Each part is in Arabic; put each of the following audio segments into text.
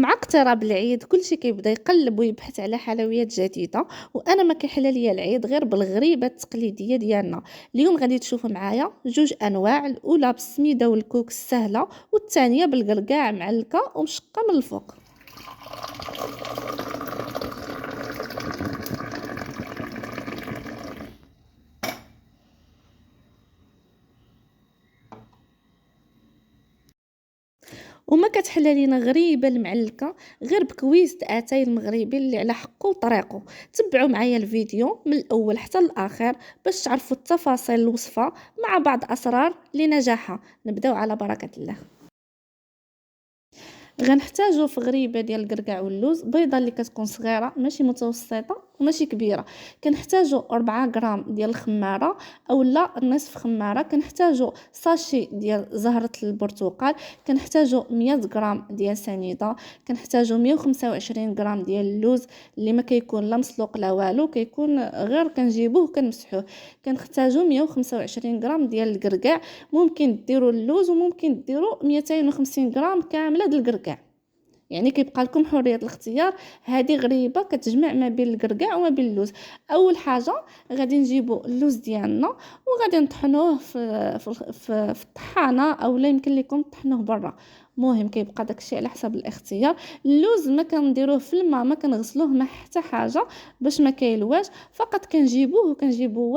مع اقتراب العيد كلشي كيبدا يقلب ويبحث على حلويات جديده، وانا ما كيحلى ليا العيد غير بالغريبه التقليديه ديالنا. اليوم غادي تشوفوا معايا جوج انواع، الاولى بالسميده والكوك السهله، والثانيه بالقرقاع معلكه ومشقه من الفوق. وما كتحلى لينا غريبه المعلكه غير بكويس اتاي المغربي اللي على حقه وطريقه. تبعوا معايا الفيديو من الاول حتى الاخر باش تعرفوا التفاصيل الوصفه مع بعض اسرار لنجاحها. نبداو على بركه الله. غنحتاجو في غريبه ديال الكركاع واللوز، بيضه اللي كتكون صغيره ماشي متوسطه وماشي كبيره. كنحتاجو 4 غرام ديال الخماره اولا نصف خماره. كنحتاجو ساشي ديال زهره البرتقال. كنحتاجو 100 غرام ديال سنيده. كنحتاجو 125 غرام ديال اللوز اللي ما كيكون لا مسلوق لا والو، كيكون غير كنجيبوه كنمسحوه. كنحتاجو 125 غرام ديال الكركاع. ممكن ديروا اللوز وممكن ديروا 250 غرام كامله ديال الكركاع، يعني كيبقى لكم حريه الاختيار. هذه غريبه كتجمع ما بين الكركاع وما بين اللوز. اول حاجه غادي نجيبوا اللوز ديالنا وغادي نطحنوه في الطحانه، او لا يمكن لكم تطحنوه برا، مهم كيبقى داكشي على حسب الاختيار. اللوز ما كنديروه في الماء، ما كنغسلوه ما حتى حاجه باش ما كيلواش، فقط كنجيبوه وكنجيبوا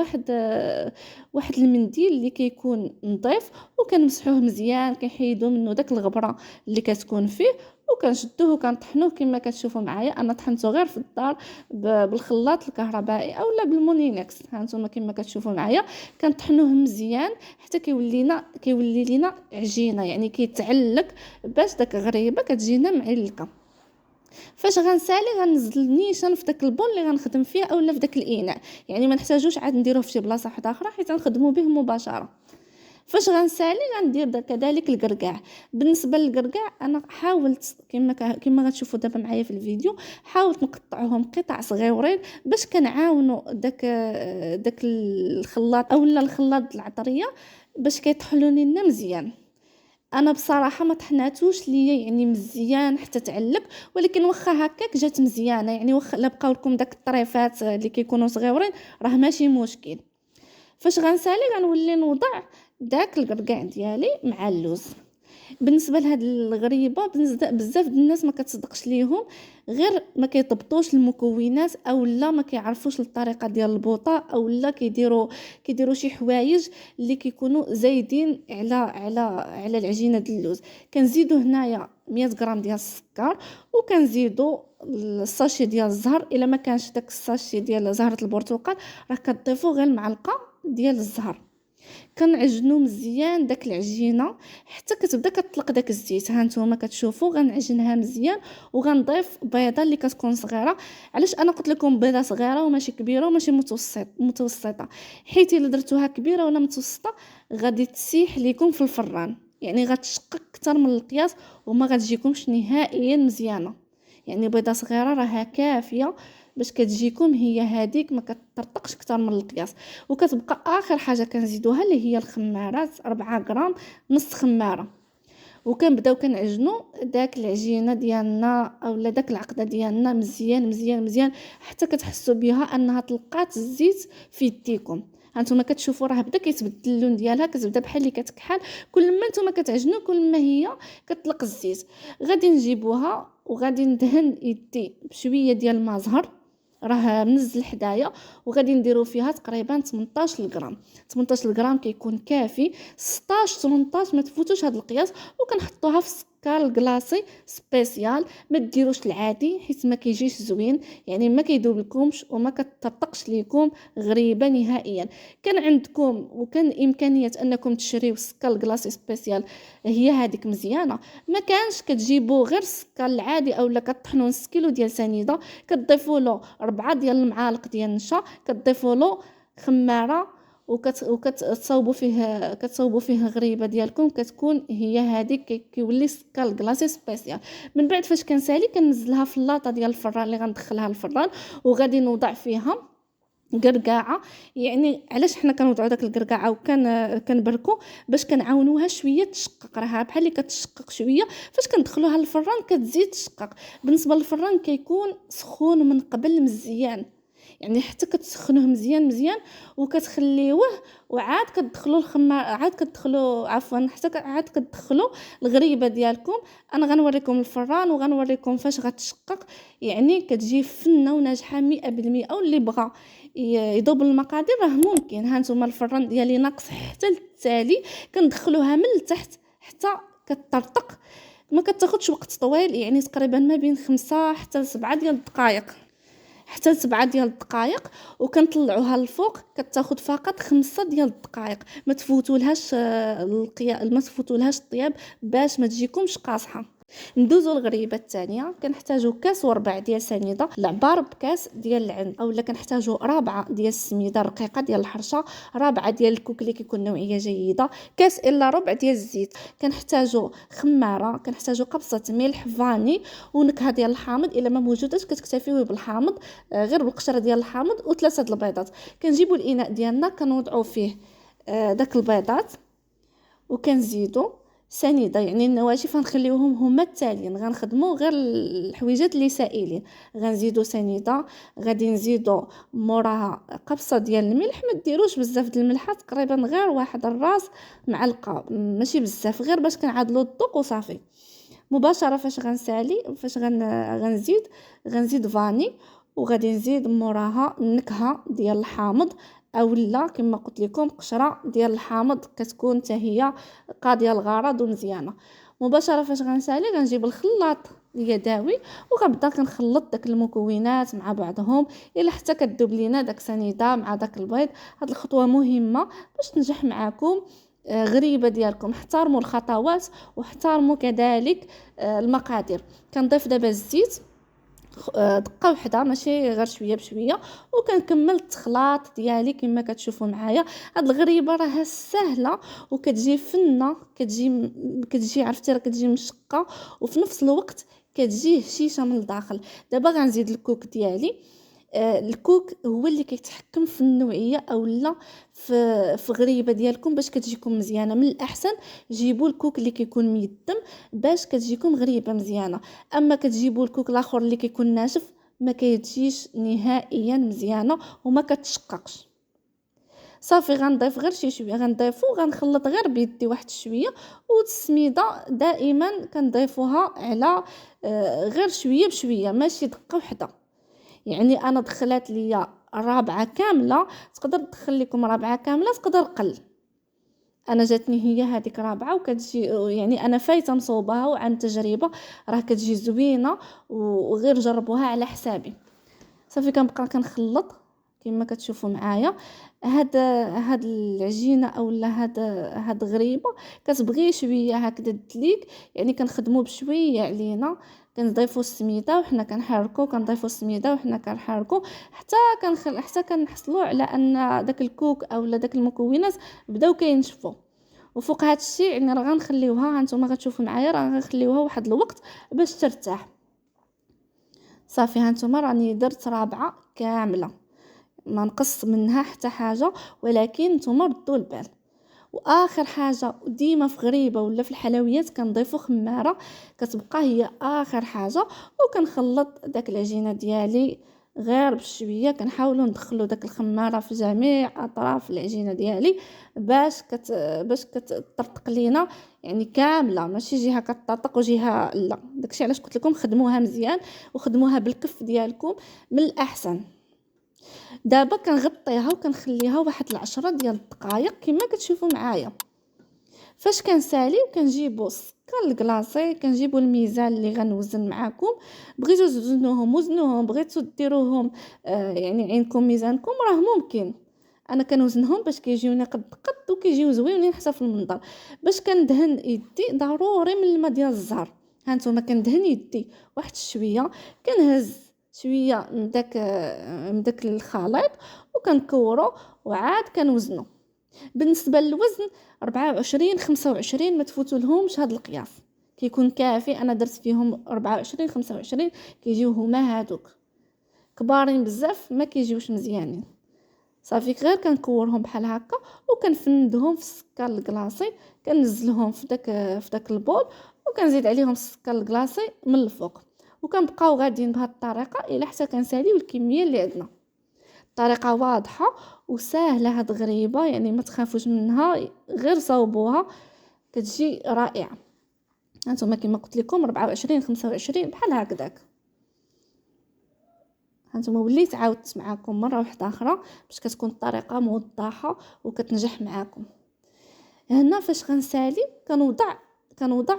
واحد المنديل اللي كيكون نظيف وكنمسحوه مزيان، كنحيدوا منه داك الغبره اللي كتكون فيه، وكنشدوه وكنطحنوه كما كتشوفوا معايا. انا طحنته غير في الدار بالخلاط الكهربائي اولا بالمونينكس، ها نتوما كما كتشوفوا معايا. كنطحنوه مزيان حتى كيولي لينا عجينه، يعني كيتعلق باش داك غريبه كتجينا معلقه. فاش غنسالي غنزل النيشان في داك البول اللي غنخدم فيه اولا في داك الاناء، يعني ما نحتاجوش عاد نديروه في شي بلاصه واحده اخرى حيت غنخدموا به مباشره. فاش غنسالي غندير كذلك الكركاع. بالنسبه للكركاع انا حاولت كما غتشوفوا دابا معايا في الفيديو، حاولت نقطعهم قطع صغيورين باش كنعاونوا داك الخلاط اولا الخلاط العطريه باش كيطحنوا لنا مزيان. انا بصراحه ما طحناتوش ليا يعني مزيان حتى تعلق، ولكن واخا هكاك جات مزيانه، يعني واخا لا بقاو لكم داك الطريفات اللي كيكونوا صغيورين راه ماشي مشكل. فاش غنسالي غنولي نوضع داك الكركاع ديالي مع اللوز. بالنسبه لهاد الغريبه بزاف د الناس ما كتصدقش ليهم، غير ما كيطبطوش المكونات او لا ما كيعرفوش الطريقه ديال البوطه، او لا كيديروا شي حوايج اللي كيكونوا زايدين على العجينه ديال اللوز. كنزيدوا هنايا 100 غرام ديال السكر، وكنزيدوا الساشي ديال الزهر. الا ما كانش داك الساشي ديال زهره البرتقال راه كتضيفوا غير معلقه ديال الزهر. كنعجنو مزيان داك العجينه حتى كتبدا كتطلق داك الزيت. ها نتوما كتشوفوا غنعجنها مزيان وغنضيف بيضه اللي كتكون صغيره. علاش انا قلت لكم بيضه صغيره وماشي كبيره وماشي متوسطه؟ حيت الا درتوها كبيره ولا متوسطه غادي تسيح ليكم في الفران، يعني غتشقق اكثر من القياس وما غتجيكمش نهائيا مزيانه. يعني بيضه صغيره راها كافيه باش كتجيكم هي هذيك، ما كتطرطقش اكثر من القياس. وكتبقى اخر حاجه كنزيدوها اللي هي الخمارات، 4 غرام، نص خماره. وكنبداو كنعجنوا داك العجينه ديالنا اولا داك العقده ديالنا مزيان مزيان مزيان حتى كتحسوا بها انها طلقات الزيت في يديكم. هانتوما كتشوفوا راه بدا كيتبدل اللون ديالها، كتبدا بحال اللي كتكحل. كل ما نتوما كتعجنوا كل ما هي كتطلق الزيت. غادي نجيبوها وغادي ندهن يدي بشويه ديال الماء زهر، راه منزل حدايا، وغادي نديرو فيها تقريبا 18 غرام. 18 غرام كيكون كافي، 16 18 ما تفوتوش هذا القياس. وكنحطوها في السكر الكلاصي سبيسيال، ما ديروش العادي حيت ما كيجيش زوين، يعني ما كيذوب لكمش وما كتطرطقش ليكم غريبه نهائيا. كان عندكم وكان امكانيه انكم تشريو السكر الكلاصي سبيسيال، هي هذيك مزيانه. ما كانش كتجيبوا غير السكر العادي اولا كطحنوا نص كيلو ديال سنيده، كتضيفوا له 4 ديال المعالق ديال النشا، كتضيفوا له خماره، كتصاوبوا فيه غريبه ديالكم، كتكون هي هذيك كيولي سكر كلاصي سبيسيال. من بعد فاش كنسالي كنزلها في اللاطه ديال الفران اللي غندخلها الفران، وغادي نوضع فيها قرقاعه. يعني علاش حنا كنوضعوا داك القرقاعه كنبركو باش كنعاونوها شويه تشقق، راها بحال اللي كتشقق شويه. فاش كندخلوها للفران كتزيد تشقق. بالنسبه للفران كيكون سخون من قبل مزيان، يعني حتى كتسخنوه مزيان مزيان وكتخليوه، وعاد كتدخلوا الخمار، عاد كتدخلوا عفوا حتى عاد كتدخلوا الغريبه ديالكم. انا غنوريكم الفران وغنوريكم فاش غتشقق. يعني كتجي فنه وناجحه 100%. واللي بغى يضرب المقادير راه ممكن. ها نتوما الفران ديالي ناقص حتى للتالي، كندخلوها من التحت حتى كتطرطق. ما كتاخذش وقت طويل، يعني تقريبا ما بين 5 حتى 7 ديال الدقائق، حتى 7 ديال الدقائق. وكنطلعوها للفوق كتاخذ فقط 5 ديال الدقائق. ما تفوتولهاش ما تفوتولهاش الطياب باش ما تجيكمش قاصحه. ندوزو الغريبه الثانيه. كنحتاجو كاس وربع ديال سنيده، العبار بكاس ديال العند، اولا كنحتاجو رابعه ديال السميده رقيقه ديال الحرشه، رابعه ديال الكوك اللي كيكون نوعيه جيده، كاس الا ربع ديال الزيت. كنحتاجو خماره، كنحتاجو قبصه ملح فاني، ونكهه ديال الحامض الا ما موجوداش كتكتفيو بالحامض، غير بالقشره ديال الحامض، وثلاثه د البيضات. كنجيبو الاناء ديالنا كنوضعو فيه داك البيضات، وكنزيدو سنيده. يعني النواشف غنخليوهم هما التاليين، غنخدموا غير الحويجات اللي سائلين. غنزيدو سنيده، غادي نزيدو موراها قبصه ديال الملح. ما ديروش بزاف د الملحه، تقريبا غير واحد الراس معلقه، ماشي بزاف، غير باش كنعادلو الذوق وصافي. مباشره فاش غنزيد فاني، وغادي نزيد موراها النكهه ديال الحامض، اولا كما قلت لكم قشره ديال الحامض كتكون حتى هي قاضيه الغرض ومزيانه. مباشره فاش غنسالي غنجيب الخلاط اليدوي وغنبدا كنخلط داك المكونات مع بعضهم الى حتى كتذوب لينا داك سنيده مع داك البيض. هاد الخطوه مهمه باش تنجح معكم غريبه ديالكم. احترموا الخطوات واحترموا كذلك المقادير. كنضيف دابا الزيت دقه وحده، ماشي غير شويه بشويه، وكنكمل التخلاط ديالي كما كتشوفوا معايا. هاد الغريبه راها سهله وكتجي فنه، كتجي عرفتي راه كتجي مشقه وفي نفس الوقت كتجي هشيشه من الداخل. دابا غنزيد الكوك ديالي. الكوك هو اللي كيتحكم في النوعيه اولا في غريبه ديالكم باش كتجيكم مزيانه. من الاحسن جيبوا الكوك اللي كيكون ميدم باش كتجيكم غريبه مزيانه. اما كتجيبوا الكوك الاخر اللي كيكون ناشف ما كيتجيش نهائيا مزيانه وما كتشققش. صافي غنضيف غير شي شويه، غنضيفو غنخلط غير بيدي واحد شويه. والسميده دائما كنضيفوها على غير شويه بشويه، ماشي دقه وحده. يعني انا دخلت ليا رابعه كامله، تقدر تدخل لكم رابعه كامله، تقدر قل. انا جاتني هي هذيك رابعه وكتجي، يعني انا فايته مصوبها وعن تجربه راه كتجي زوينه، وغير جربوها على حسابي. صافي كنبقى كنخلط كما كتشوفوا معايا. هاد العجينه اولا هاد غريبه كتبغي شويه هكذا دليك، يعني كنخدموا بشويه علينا. كنضيفوا السميده وحنا كنحركوا، كنضيفوا السميده وحنا كنحركوا حتى كنحصلوا على ان داك الكوك اولا داك المكونات بداو كينشفوا. وفوق هذا الشيء يعني راه غنخليوها، هانتوما غتشوفوا معايا، راه غنخليوها واحد الوقت باش ترتاح. صافي هانتوما راني درت رابعه كامله، ما نقص منها حتى حاجه، ولكن نتوما ردوا البال. واخر حاجه ديما في غريبه ولا في الحلويات كنضيفوا خماره، كتبقى هي اخر حاجه. وكنخلط داك العجينه ديالي غير بشويه، كنحاولوا ندخلوا داك الخماره في جميع اطراف العجينه ديالي باش كتطرطق لينا، يعني كامله، ماشي جهه كتطرطق وجهه لا. داكشي علاش قلت لكم خدموها مزيان وخدموها بالكف ديالكم من الاحسن. دابا كنغطيها وكنخليها واحد 10 ديال الدقائق كما كتشوفوا معايا. فاش كنسالي وكنجيبوا السكر الكلاصي، كنجيبوا الميزان اللي غنوزن معاكم. بغيتو توزنوهم وزنوهم، بغيتو ديروهم يعني عينكم ميزانكم راه ممكن. انا كنوزنهم باش كيجيوني قد وكيجيو زوينين حتى في المنظر. باش كندهن يدي ضروري من الماء ديال الزهر. هانتوما كندهن يدي واحد شويه، كنهز شويه من داك الخليط وكنكورو وعاد كنوزنو. بالنسبه للوزن 24 25 ما تفوتوا لهمش هذا القياس، كيكون كافي. انا درت فيهم 24 25 كيجيو هما هادوك كبارين بزاف ما كيجيوش مزيانين. صافي غير كنكورهم بحال هكا وكنفندهم في السكر الكلاصي، كنزلهم في داك البول وكنزيد عليهم السكر الكلاصي من الفوق، وكنبقاو غاديين بهذه الطريقه الى حتى كنساليو الكميه اللي عندنا. طريقه واضحه وسهله هاد غريبه، يعني ما تخافوش منها، غير صوبوها كتجي رائعه. هانتوما كما قلت لكم 24 25 بحال هكذاك. هانتوما وليت عاودت معكم مره واحده اخرى باش كتكون الطريقه موضحه وكتنجح معكم. هنا فاش غنسالي كنوضع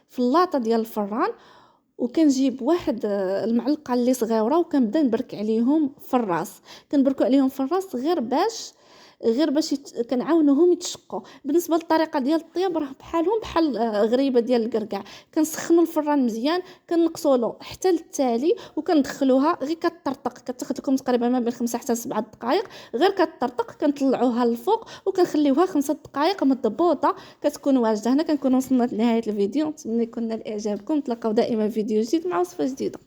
في اللاطه ديال الفران، وكنجيب واحد المعلقه اللي صغيره وكنبدا نبرك عليهم في الراس، كنبركو عليهم في الراس غير باش كنعاونوهم يتشقوا. بالنسبه للطريقه ديال الطياب راه بحال غريبه ديال الكركاع، كنسخنوا الفران مزيان، كنقصوا له حتى للتالي وكندخلوها غير كتطرطق، كتاخذ لكم تقريبا ما بين 5 حتى 7 دقائق، غير كتطرطق كنطلعوها للفوق وكنخليوها 5 دقائق مضبوطه كتكون واجده. هنا كنكون وصلنا لنهايه الفيديو، نتمنى يكون نال اعجابكم. نتلاقاو دائما في فيديو جديد مع وصفه جديده.